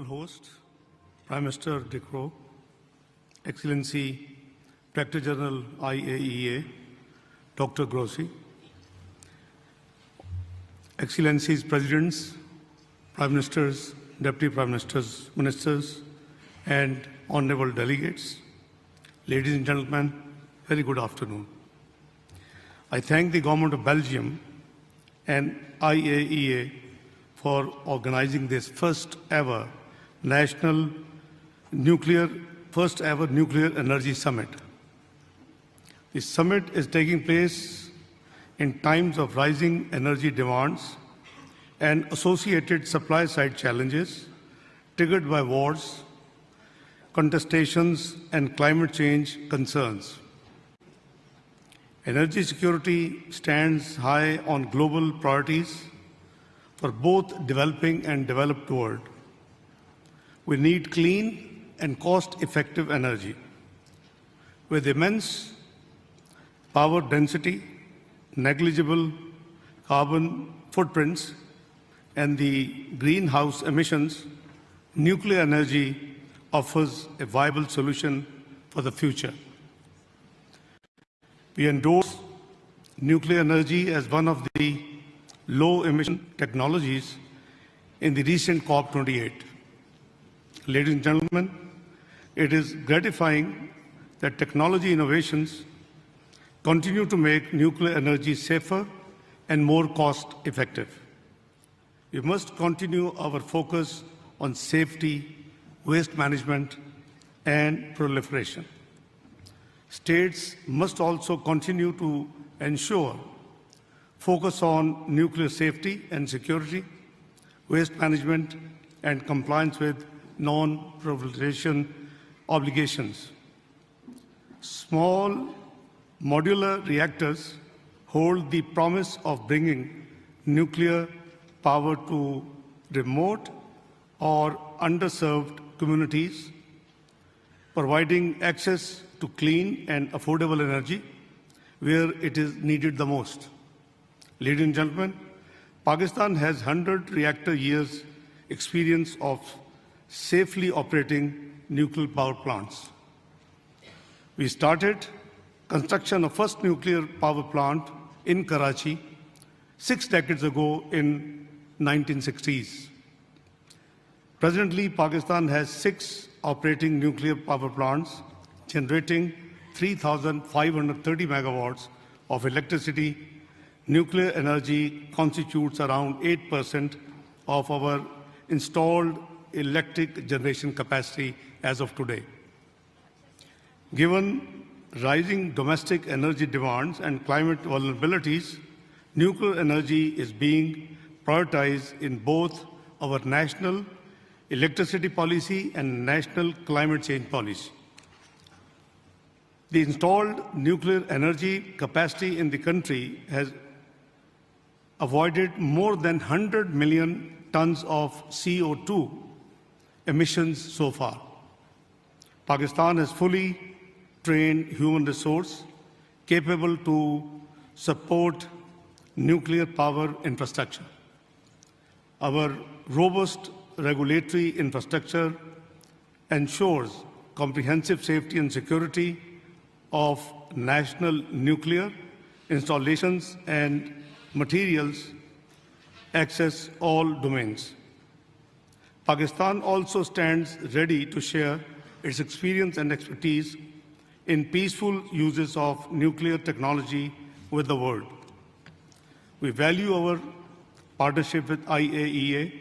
host, Prime Minister Dick Rowe, Excellency Director General IAEA, Dr. Grossi, Excellencies Presidents, Prime Ministers, Deputy Prime Ministers, Ministers, and Honorable Delegates, ladies and gentlemen, very good afternoon. I thank the Government of Belgium and IAEA for organizing this first ever nuclear energy summit. The summit is taking place in times of rising energy demands and associated supply side challenges triggered by wars, contestations, and climate change concerns. Energy security stands high on global priorities for both developing and developed world. We need clean and cost-effective energy. With immense power density, negligible carbon footprints, and the greenhouse emissions, nuclear energy offers a viable solution for the future. We endorse nuclear energy as one of the low-emission technologies in the recent COP28. Ladies and gentlemen, it is gratifying that technology innovations continue to make nuclear energy safer and more cost-effective. We must continue our focus on safety, waste management, and proliferation. States must also continue to ensure focus on nuclear safety and security, waste management, and compliance with non-proliferation obligations. Small modular reactors hold the promise of bringing nuclear power to remote or underserved communities, providing access to clean and affordable energy where it is needed the most. Ladies and gentlemen, Pakistan has 100 reactor years experience of safely operating nuclear power plants. We started construction of first nuclear power plant in Karachi 6 decades ago in 1960s. Presently, Pakistan has 6 operating nuclear power plants generating 3,530 megawatts of electricity. Nuclear energy constitutes around 8% of our installed electric generation capacity as of today. Given rising domestic energy demands and climate vulnerabilities, nuclear energy is being prioritized in both our national electricity policy and national climate change policy. The installed nuclear energy capacity in the country has avoided more than 100 million tons of CO2 emissions so far. Pakistan has fully trained human resource capable to support nuclear power infrastructure. Our robust regulatory infrastructure ensures comprehensive safety and security of national nuclear installations and materials access all domains. Pakistan also stands ready to share its experience and expertise in peaceful uses of nuclear technology with the world. We value our partnership with IAEA,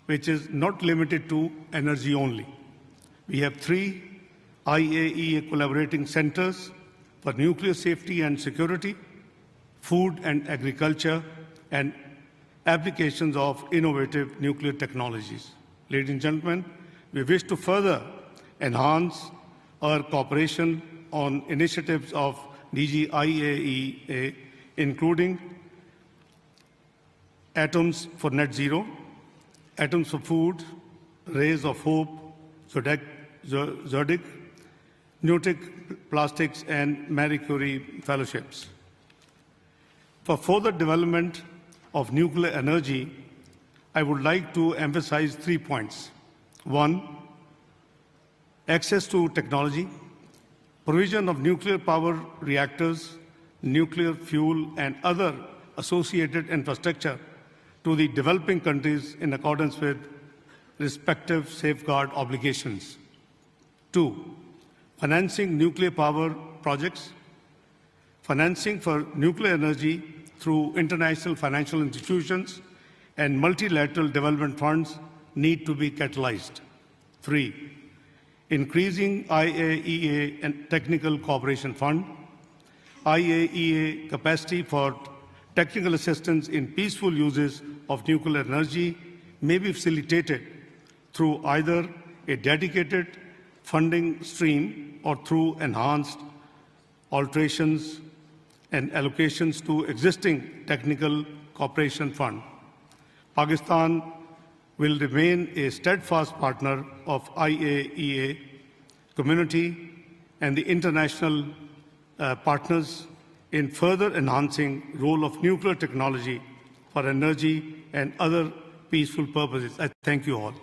which is not limited to energy only. We have 3 IAEA collaborating centers for nuclear safety and security, food and agriculture, and applications of innovative nuclear technologies. Ladies and gentlemen, we wish to further enhance our cooperation on initiatives of DG IAEA, including Atoms for Net Zero, Atoms for Food, Rays of Hope, Zodic, Newtek Plastics, and Marie Curie Fellowships. For further development of nuclear energy, I would like to emphasize 3 points. 1. Access to technology, provision of nuclear power reactors, nuclear fuel, and other associated infrastructure to the developing countries in accordance with respective safeguard obligations. 2. Financing nuclear power projects. Financing for nuclear energy through international financial institutions and multilateral development funds need to be catalyzed. 3. Increasing IAEA and Technical Cooperation Fund. IAEA capacity for technical assistance in peaceful uses of nuclear energy may be facilitated through either a dedicated funding stream or through enhanced alterations and allocations to existing technical cooperation fund. Pakistan will remain a steadfast partner of IAEA community and the international partners in further enhancing role of nuclear technology for energy and other peaceful purposes. I thank you all.